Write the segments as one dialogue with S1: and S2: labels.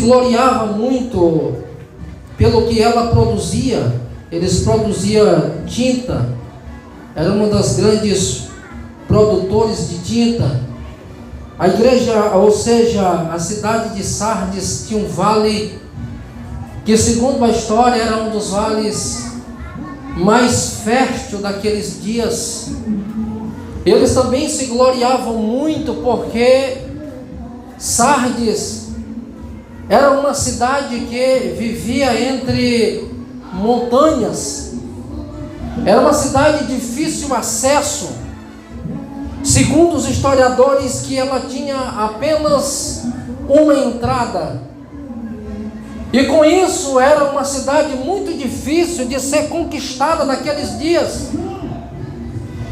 S1: gloriava muito pelo que ela produzia. Eles produziam tinta, era uma das grandes produtores de tinta. A igreja, ou seja, a cidade de Sardes tinha um vale que, segundo a história, era um dos vales mais fértil daqueles dias. Eles também se gloriavam muito porque Sardes era uma cidade que vivia entre montanhas. Era uma cidade de difícil acesso. Segundo os historiadores, que ela tinha apenas uma entrada. E com isso era uma cidade muito difícil de ser conquistada naqueles dias.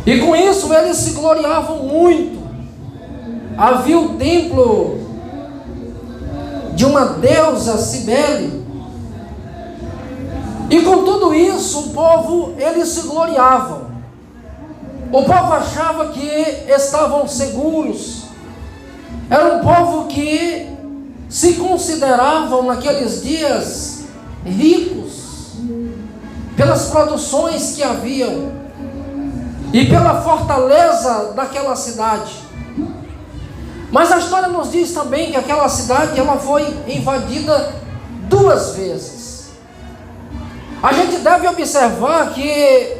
S1: E com isso eles se gloriavam muito. Havia o templo de uma deusa Cibele. E com tudo isso o povo, eles se gloriavam. O povo achava que estavam seguros. Era um povo que se consideravam naqueles dias ricos pelas produções que haviam e pela fortaleza daquela cidade. Mas a história nos diz também que aquela cidade ela foi invadida 2 vezes. A gente deve observar que,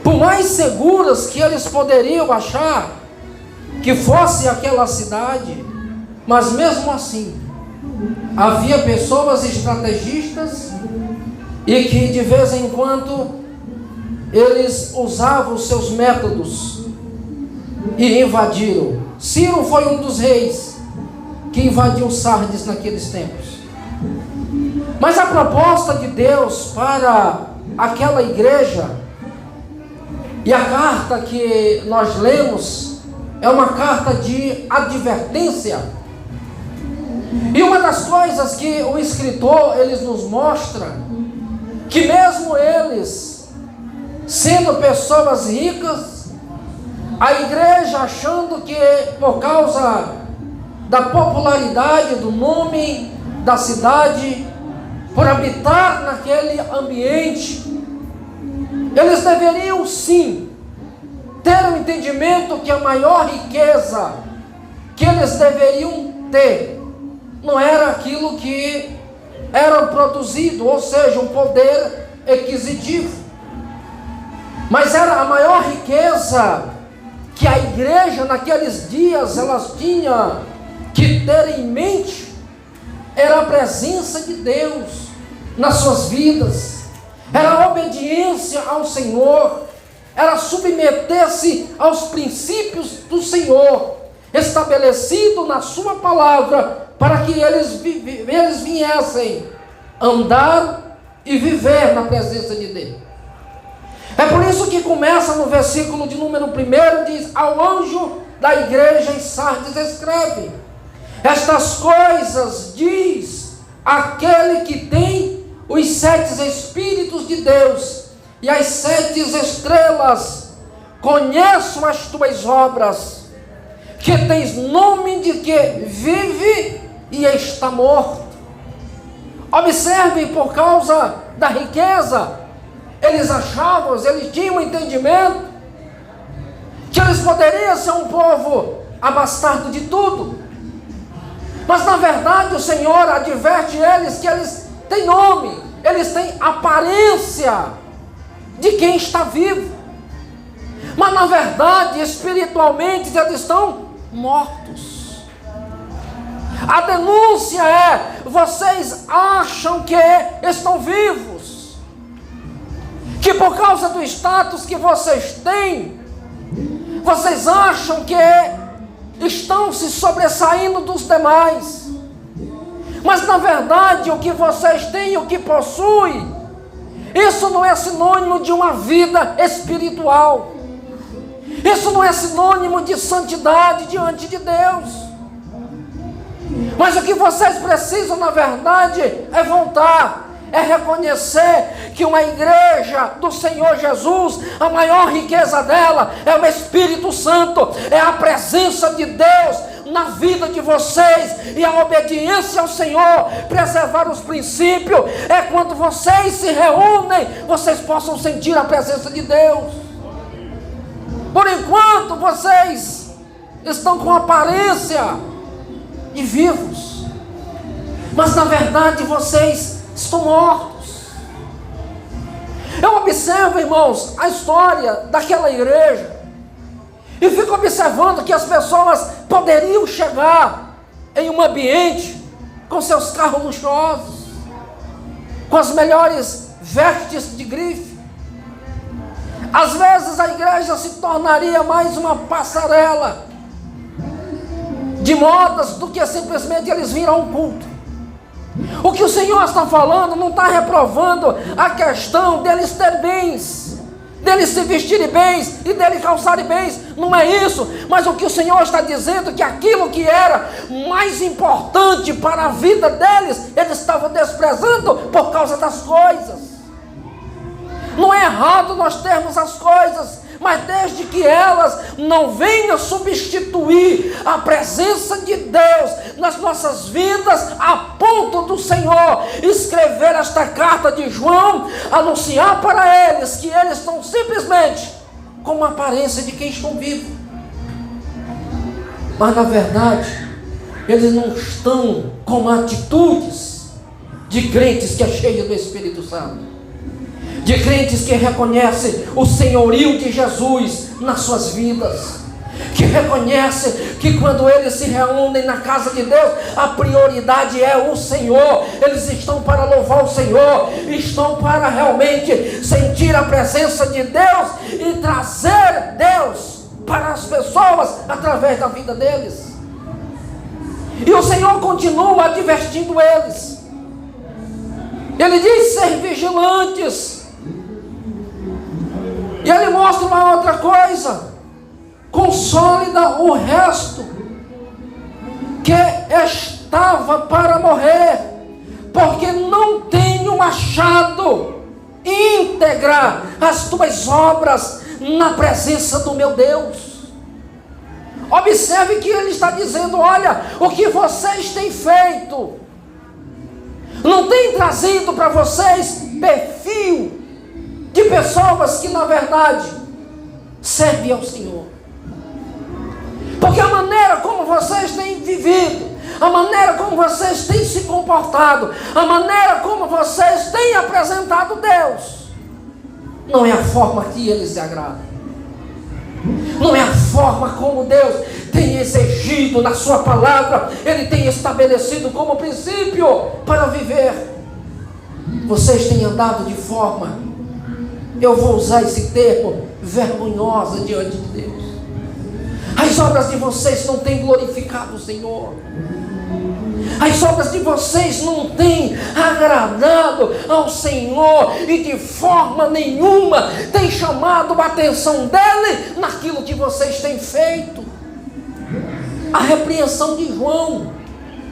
S1: por mais seguras que eles poderiam achar que fosse aquela cidade, mas mesmo assim, havia pessoas estrategistas e que de vez em quando eles usavam os seus métodos e invadiram. Ciro foi um dos reis que invadiu Sardes naqueles tempos. Mas a proposta de Deus para aquela igreja, e a carta que nós lemos, é uma carta de advertência. E uma das coisas que o escritor eles nos mostra, que mesmo eles sendo pessoas ricas, a igreja achando que por causa da popularidade do nome da cidade, por habitar naquele ambiente, eles deveriam sim ter um entendimento que a maior riqueza que eles deveriam ter não era aquilo que era produzido, ou seja, um poder aquisitivo, mas era a maior riqueza que a igreja naqueles dias elas tinha que ter em mente, era a presença de Deus nas suas vidas, era a obediência ao Senhor, era submeter-se aos princípios do Senhor, estabelecido na sua palavra, para que eles viessem andar e viver na presença de Deus. É por isso que começa no versículo de número 1, diz: ao anjo da igreja em Sardes escreve: estas coisas diz aquele que tem os 7 Espíritos de Deus e as 7 estrelas. Conheço as tuas obras, que tens nome de que vive e está morto. Observem, por causa da riqueza, eles achavam, eles tinham um entendimento que eles poderiam ser um povo abastado de tudo, mas na verdade o Senhor adverte eles que eles têm nome, eles têm aparência de quem está vivo, mas na verdade espiritualmente eles estão mortos. A denúncia é: vocês acham que estão vivos, que por causa do status que vocês têm, vocês acham que estão se sobressaindo dos demais, mas na verdade o que vocês têm, o que possuem, isso não é sinônimo de uma vida espiritual, isso não é sinônimo de santidade diante de Deus. Mas o que vocês precisam, na verdade, é voltar, é reconhecer que uma igreja do Senhor Jesus, a maior riqueza dela é o Espírito Santo, é a presença de Deus na vida de vocês, e a obediência ao Senhor, preservar os princípios, é quando vocês se reúnem, vocês possam sentir a presença de Deus. Por enquanto vocês estão com aparência de vivos, mas na verdade vocês estão mortos. Eu observo, irmãos, a história daquela igreja e fico observando que as pessoas poderiam chegar em um ambiente com seus carros luxuosos, com as melhores vestes de grife. Às vezes a igreja se tornaria mais uma passarela de modas do que simplesmente eles virem a um culto. O que o Senhor está falando não está reprovando a questão deles ter bens, deles se vestirem bens e deles calçarem bens, não é isso. Mas o que o Senhor está dizendo é que aquilo que era mais importante para a vida deles, eles estavam desprezando por causa das coisas. Não é errado nós termos as coisas, mas desde que elas não venham substituir a presença de Deus nas nossas vidas, a ponto do Senhor escrever esta carta de João, anunciar para eles que eles estão simplesmente com uma aparência de quem estão vivos, mas na verdade eles não estão com atitudes de crentes que é cheio do Espírito Santo, de crentes que reconhecem o senhorio de Jesus nas suas vidas, que reconhecem que quando eles se reúnem na casa de Deus, a prioridade é o Senhor. Eles estão para louvar o Senhor, estão para realmente sentir a presença de Deus e trazer Deus para as pessoas através da vida deles. E o Senhor continua advertindo eles. Ele diz ser vigilantes. E ele mostra uma outra coisa: consolida o resto que estava para morrer, porque não tenho achado íntegra as tuas obras na presença do meu Deus. Observe que ele está dizendo: olha, o que vocês têm feito não tem trazido para vocês perfil de pessoas que na verdade servem ao Senhor. Porque a maneira como vocês têm vivido, a maneira como vocês têm se comportado, a maneira como vocês têm apresentado Deus, não é a forma que eles se agradam. Não é a forma como Deus tem exigido na sua palavra, Ele tem estabelecido como princípio para viver. Vocês têm andado de forma, eu vou usar esse termo, vergonhosa diante de Deus. As obras de vocês não têm glorificado o Senhor. As obras de vocês não têm agradado ao Senhor, e de forma nenhuma tem chamado a atenção dEle naquilo que vocês têm feito. A repreensão de João,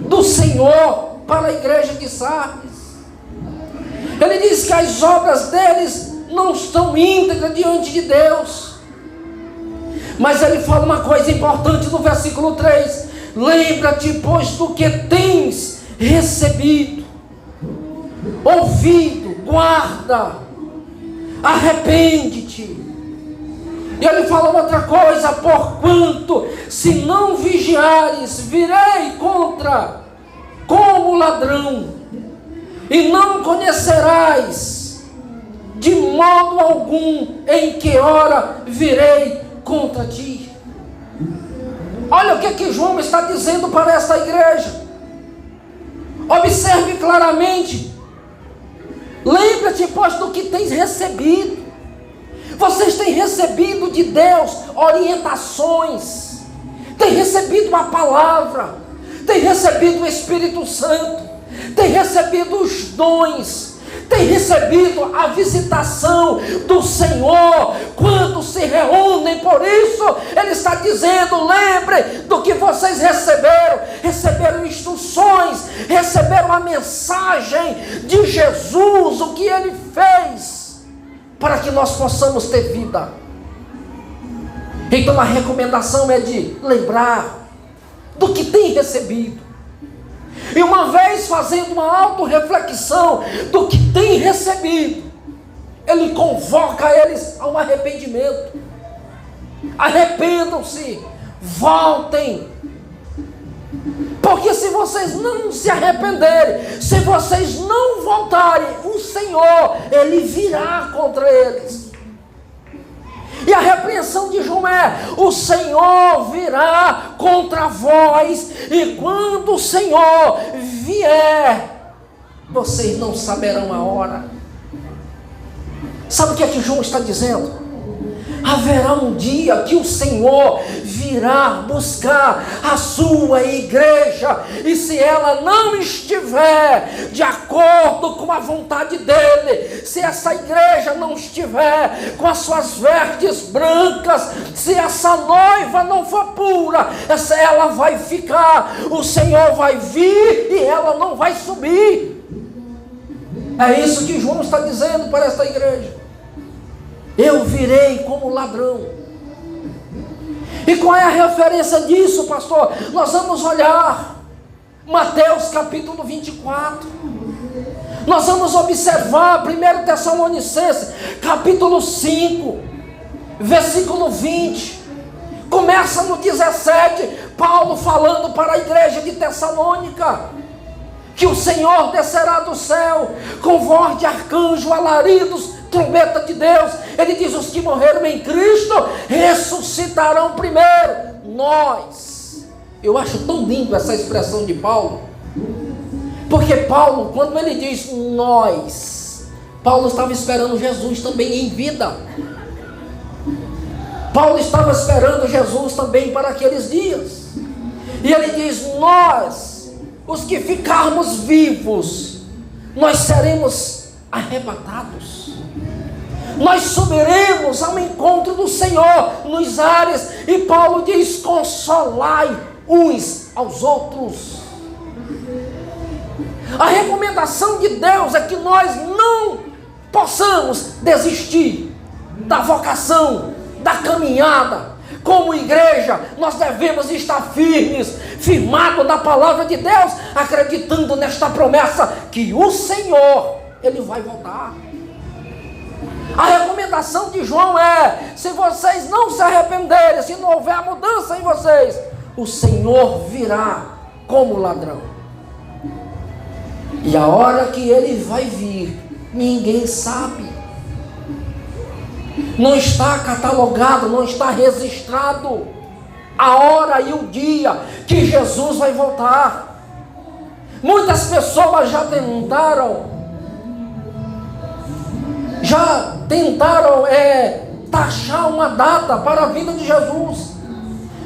S1: do Senhor para a igreja de Sardes. Ele diz que as obras deles não estão íntegras diante de Deus. Mas ele fala uma coisa importante no versículo 3: lembra-te, pois, do que tens recebido, ouvido, guarda, arrepende-te. E ele fala outra coisa: porquanto, se não vigiares, virei contra como ladrão, e não conhecerás de modo algum em que hora virei contra ti. Olha o que João está dizendo para esta igreja. Observe claramente. Lembra-te, pois, do que tens recebido. Vocês têm recebido de Deus orientações, têm recebido a palavra, têm recebido o Espírito Santo, têm recebido os dons, tem recebido a visitação do Senhor quando se reúnem. Por isso Ele está dizendo: lembre do que vocês receberam instruções, receberam a mensagem de Jesus, o que Ele fez para que nós possamos ter vida. Então a recomendação é de lembrar, do que tem recebido. E uma vez fazendo uma autorreflexão do que tem recebido, ele convoca eles a um arrependimento. Arrependam-se, voltem. Porque se vocês não se arrependerem, se vocês não voltarem, o Senhor, Ele virá contra eles. E a repreensão de João é: o Senhor virá contra vós, e quando o Senhor vier, vocês não saberão a hora. Sabe o que é que João está dizendo? Haverá um dia que o Senhor virá buscar a sua igreja, e se ela não estiver de acordo com a vontade dele, se essa igreja não estiver com as suas vestes brancas, se essa noiva não for pura, ela vai ficar, o Senhor vai vir e ela não vai subir. É isso que João está dizendo para esta igreja. Eu virei como ladrão. E qual é a referência disso, pastor? Nós vamos olhar Mateus capítulo 24. Nós vamos observar 1 Tessalonicenses capítulo 5, versículo 20. Começa no 17, Paulo falando para a igreja de Tessalônica que o Senhor descerá do céu com voz de arcanjo, alaridos, trombeta de Deus. Ele diz: os que morreram em Cristo ressuscitarão primeiro. Nós. Eu acho tão lindo essa expressão de Paulo, porque Paulo, quando ele diz nós, Paulo estava esperando Jesus também em vida. Paulo estava esperando Jesus também para aqueles dias. E ele diz: nós, os que ficarmos vivos, nós seremos arrebatados. Nós subiremos ao encontro do Senhor nos ares. E Paulo diz: consolai uns aos outros. A recomendação de Deus é que nós não possamos desistir da vocação, da caminhada. Como igreja, nós devemos estar firmados na palavra de Deus, acreditando nesta promessa que o Senhor, Ele vai voltar. A recomendação de João é: se vocês não se arrependerem, se não houver mudança em vocês, o Senhor virá como ladrão. E a hora que Ele vai vir, ninguém sabe. Não está catalogado, não está registrado a hora e o dia que Jesus vai voltar. Muitas pessoas já tentaram taxar uma data para a vinda de Jesus,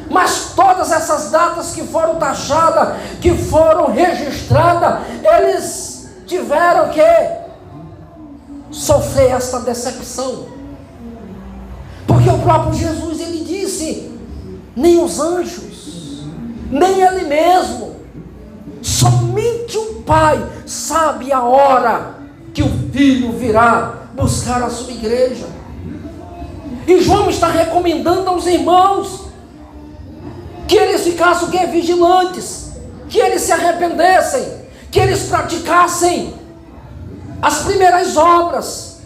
S1: mas todas essas datas que foram taxadas, que foram registradas, eles tiveram que sofrer esta decepção. Porque o próprio Jesus, ele disse: nem os anjos, nem ele mesmo, somente o Pai sabe a hora que o Filho virá buscar a sua igreja. E João está recomendando aos irmãos que eles ficassem vigilantes, que eles se arrependessem, que eles praticassem as primeiras obras,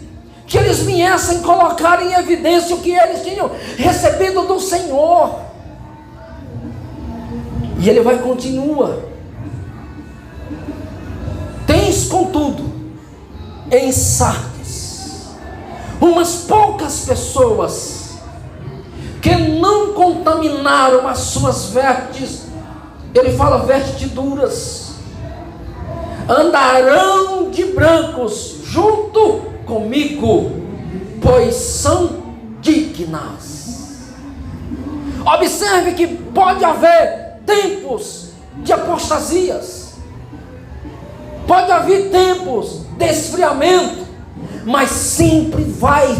S1: que eles viessem colocar em evidência o que eles tinham recebido do Senhor. E ele vai continuar: tens contudo em Sardes umas poucas pessoas que não contaminaram as suas vestes. Ele fala vestiduras, andarão de brancos junto comigo, pois são dignas. Observe que pode haver tempos de apostasias, pode haver tempos de esfriamento, mas sempre vai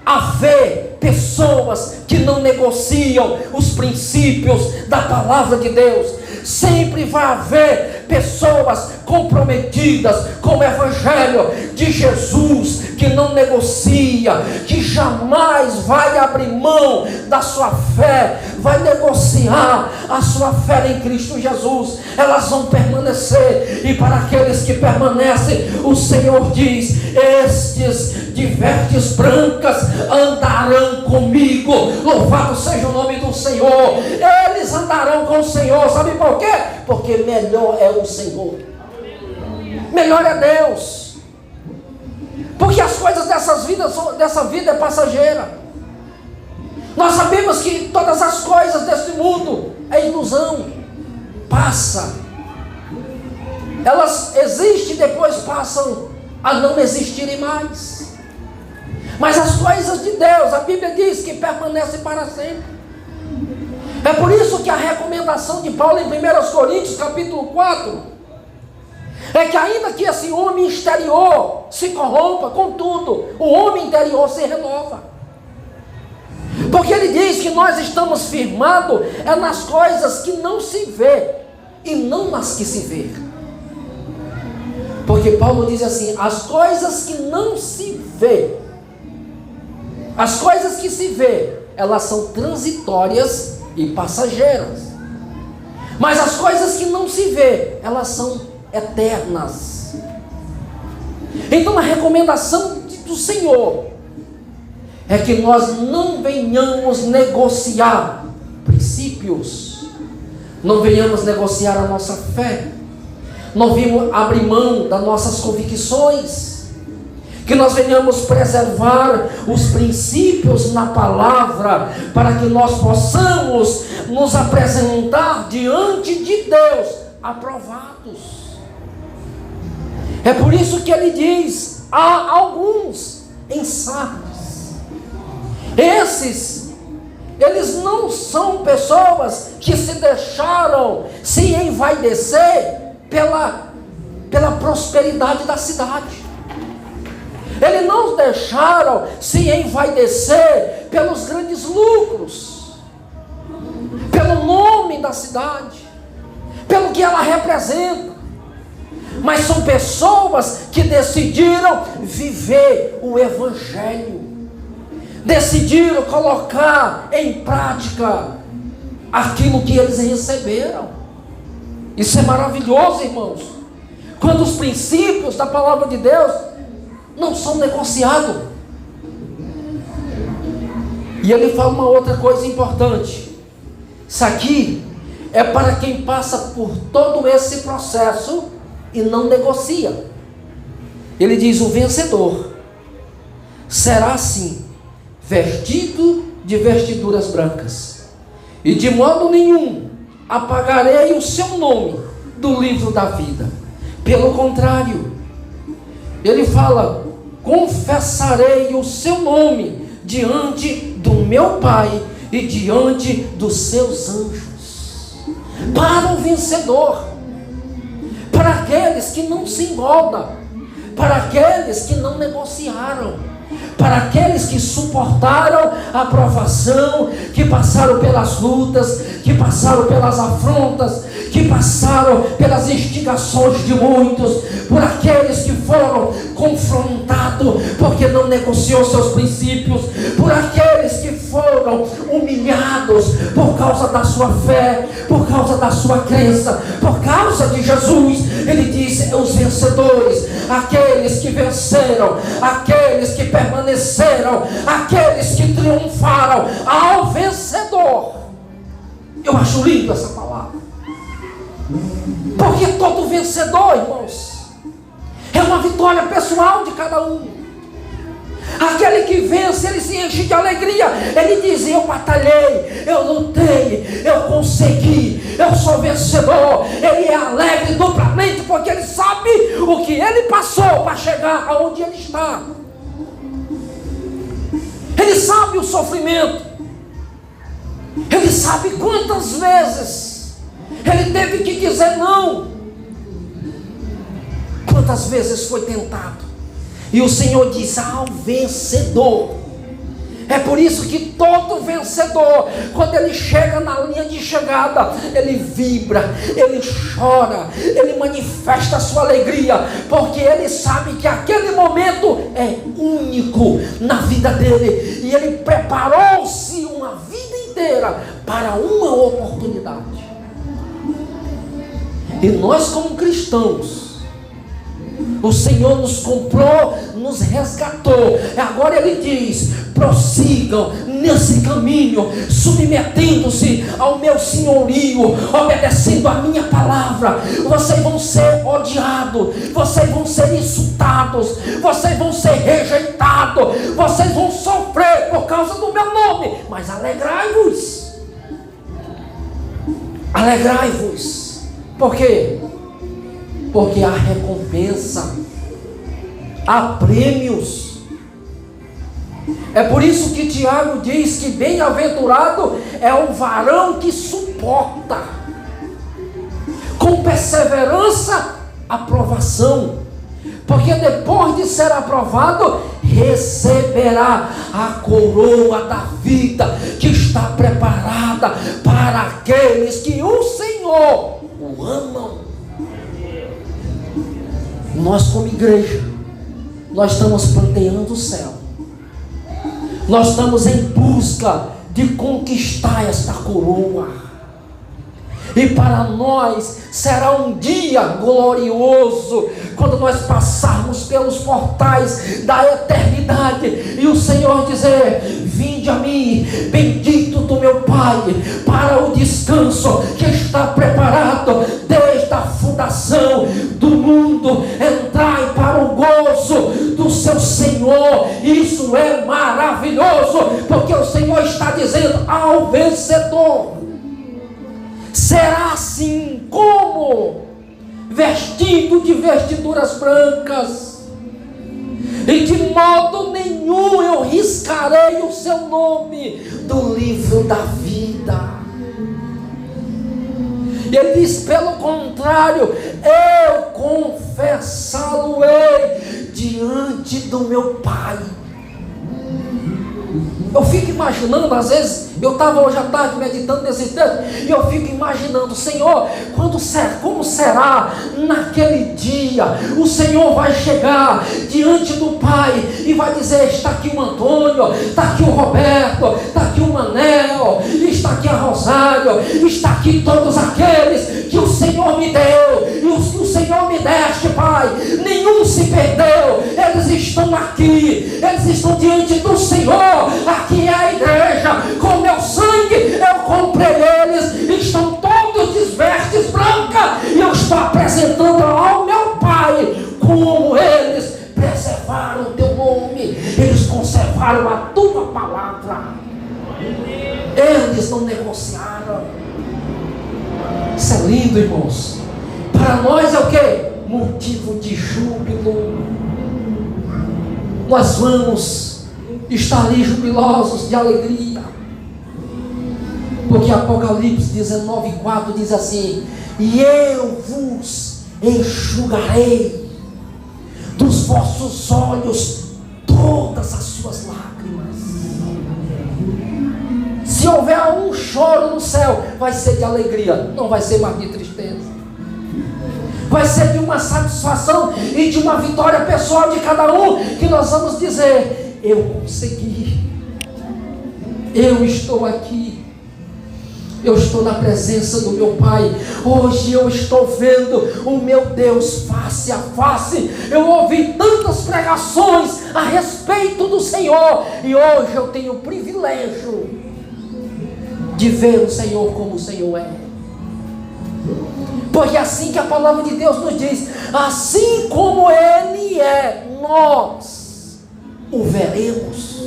S1: haver pessoas que não negociam os princípios da palavra de Deus. Sempre vai haver pessoas comprometidas com o Evangelho de Jesus, que não negocia, que jamais vai abrir mão da sua fé, vai negociar a sua fé em Cristo Jesus. Elas vão permanecer, e para aqueles que permanecem, o Senhor diz: estes de vestes brancas andarão comigo. Louvado seja o nome do Senhor. Eles andarão com o Senhor. Sabe por quê? Porque melhor é o Senhor, melhor é Deus. Porque as coisas dessa vida é passageira. Nós sabemos que todas as coisas deste mundo é ilusão, passa. Elas existem e depois passam a não existirem mais. Mas as coisas de Deus, a Bíblia diz que permanecem para sempre. É por isso que a recomendação de Paulo em 1 Coríntios capítulo 4 é que ainda que esse homem exterior se corrompa, contudo, o homem interior se renova. Porque ele diz que nós estamos firmados nas coisas que não se vê e não nas que se vê. Porque Paulo diz assim: as coisas que não se vê, as coisas que se vê, elas são transitórias e passageiras. Mas as coisas que não se vê, elas são eternas. Então a recomendação do Senhor é que nós não venhamos negociar princípios, não venhamos negociar a nossa fé, não venhamos abrir mão das nossas convicções, que nós venhamos preservar os princípios na palavra, para que nós possamos nos apresentar diante de Deus aprovados. É por isso que ele diz: há alguns em Sardes. Eles não são pessoas que se deixaram se envaidecer pela prosperidade da cidade. Eles não deixaram se envaidecer pelos grandes lucros, pelo nome da cidade, pelo que ela representa. Mas são pessoas que decidiram viver o Evangelho, decidiram colocar em prática aquilo que eles receberam. Isso é maravilhoso, irmãos, quando os princípios da palavra de Deus não são negociados. E ele fala uma outra coisa importante: isso aqui é para quem passa por todo esse processo e não negocia. Ele diz: o vencedor será assim, vestido de vestiduras brancas, e de modo nenhum apagarei o seu nome do livro da vida. Pelo contrário, ele fala: confessarei o seu nome diante do meu Pai e diante dos seus anjos. Para o vencedor, para aqueles que não se engoldam, para aqueles que não negociaram, para aqueles que suportaram a provação, que passaram pelas lutas, que passaram pelas afrontas, que passaram pelas instigações de muitos, por aqueles que foram confrontados porque não negociou seus princípios, por aqueles que foram humilhados por causa da sua fé, por causa da sua crença, por causa de Jesus. Ele diz: os vencedores, aqueles que venceram, aqueles que permaneceram, aqueles que triunfaram. Ao vencedor. Eu acho lindo essa palavra, porque todo vencedor, irmãos, é uma vitória pessoal de cada um. Aquele que vence, ele se enche de alegria. Ele diz: eu batalhei, eu lutei, eu consegui, eu sou vencedor. Ele é alegre duplamente, porque ele sabe o que ele passou para chegar aonde ele está. Ele sabe o sofrimento. Ele sabe quantas vezes ele teve que dizer não, quantas vezes foi tentado. E o Senhor diz: ao vencedor. É por isso que todo vencedor, quando ele chega na linha de chegada, ele vibra, ele chora, ele manifesta a sua alegria, porque ele sabe que aquele momento é único na vida dele, e ele preparou-se uma vida inteira para uma oportunidade. E nós, como cristãos, o Senhor nos comprou, nos resgatou. Agora Ele diz: prossigam nesse caminho, submetendo-se ao meu senhorio, obedecendo a minha palavra. Vocês vão ser odiados, vocês vão ser insultados, vocês vão ser rejeitados, vocês vão sofrer por causa do meu nome, mas alegrai-vos. Alegrai-vos. Por quê? Porque há recompensa, há prêmios. É por isso que Tiago diz que bem-aventurado é o varão que suporta com perseverança a provação, porque depois de ser aprovado, receberá a coroa da vida que está preparada para aqueles que o Senhor o amam. Nós, como igreja, nós estamos planteando o céu. Nós estamos em busca de conquistar esta coroa. E para nós será um dia glorioso, quando nós passarmos pelos portais da eternidade, e o Senhor dizer: vinde a mim, bendito do meu Pai, para o descanso que está preparado desde a fundação do mundo. Entrai para o gozo do seu Senhor. Isso é maravilhoso, porque o Senhor está dizendo ao vencedor: será assim como vestido de vestiduras brancas, e de modo nenhum eu riscarei o seu nome do livro da vida. E ele diz: pelo contrário, eu confessá-lo-ei diante do meu Pai. Eu fico imaginando, às vezes, eu estava hoje à tarde meditando nesse texto, e eu fico imaginando: Senhor, como será naquele dia? O Senhor vai chegar diante do Pai e vai dizer: está aqui o Antônio, está aqui o Roberto, está aqui o Manel, está aqui a Rosário, está aqui todos aqueles que o Senhor me deu, e o Senhor me deste, Pai. Nenhum se perdeu, eles estão aqui, eles estão diante do Senhor. Aqui é a igreja, com meu sangue eu comprei eles, estão todos de vestes brancas, e eu estou apresentando ao meu Pai como eles preservaram o teu nome, eles conservaram a tua palavra, eles não negociaram. Isso é lindo, irmãos. Para nós é o que? Motivo de júbilo. Nós vamos estar ali jubilosos de alegria, porque Apocalipse 19:4 diz assim: e eu vos enxugarei dos vossos olhos todas as suas lágrimas. Se houver um choro no céu, vai ser de alegria, não vai ser mais de tristeza. Vai ser de uma satisfação e de uma vitória pessoal de cada um, que nós vamos dizer: eu consegui, eu estou aqui, eu estou na presença do meu Pai. Hoje eu estou vendo o meu Deus face a face. Eu ouvi tantas pregações a respeito do Senhor, e hoje eu tenho o privilégio de ver o Senhor como o Senhor é. Porque é assim que a palavra de Deus nos diz: assim como Ele é, nós o veremos,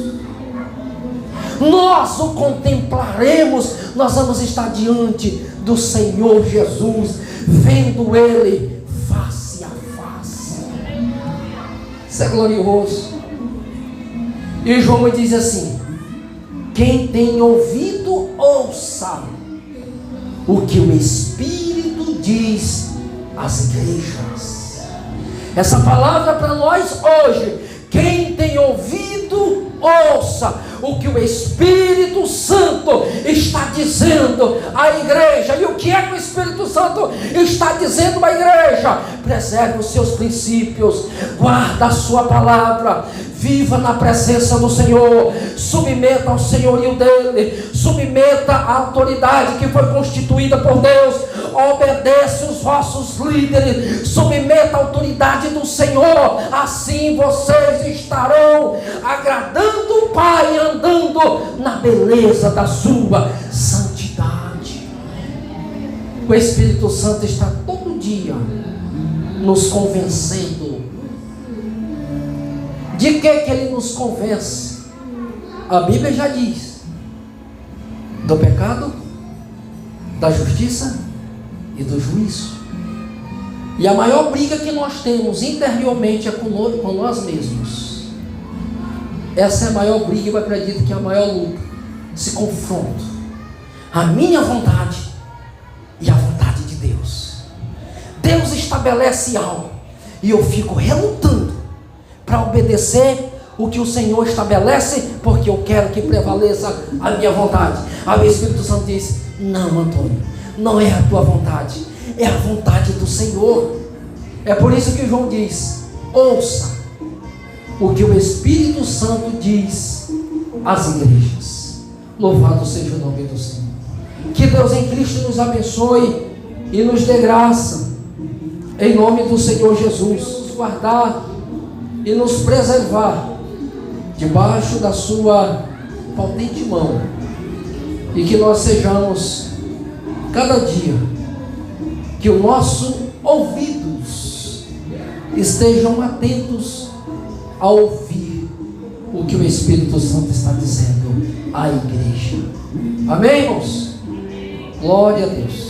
S1: nós o contemplaremos, nós vamos estar diante do Senhor Jesus, vendo Ele face a face. Isso é glorioso. E João me diz assim: quem tem ouvido, ouça o que o Espírito diz às igrejas. Essa palavra para nós hoje: quem tem ouvido, ouça o que o Espírito Santo está dizendo à igreja. E o que é que o Espírito Santo está dizendo à igreja? Preserve os seus princípios, guarda a sua palavra, viva na presença do Senhor, submeta ao senhorio dele, submeta à autoridade que foi constituída por Deus, obedece os vossos líderes, submeta a autoridade do Senhor. Assim vocês estarão agradando o Pai, andando na beleza da sua santidade. O Espírito Santo está todo dia nos convencendo. De que ele nos convence? A Bíblia já diz: do pecado, da justiça e do juízo. E a maior briga que nós temos interiormente é com nós mesmos. Essa é a maior briga, eu acredito que é a maior luta, esse confronto, a minha vontade e a vontade de Deus. Deus estabelece algo e eu fico relutando para obedecer o que o Senhor estabelece, porque eu quero que prevaleça a minha vontade. Aí o Espírito Santo diz: não, Antônio, não é a tua vontade, é a vontade do Senhor. É por isso que João diz: ouça o que o Espírito Santo diz às igrejas. Louvado seja o nome do Senhor. Que Deus em Cristo nos abençoe e nos dê graça, em nome do Senhor Jesus, nos guardar e nos preservar debaixo da sua potente mão, e que nós sejamos cada dia, que os nossos ouvidos estejam atentos a ouvir o que o Espírito Santo está dizendo à igreja. Amém, irmãos? Glória a Deus.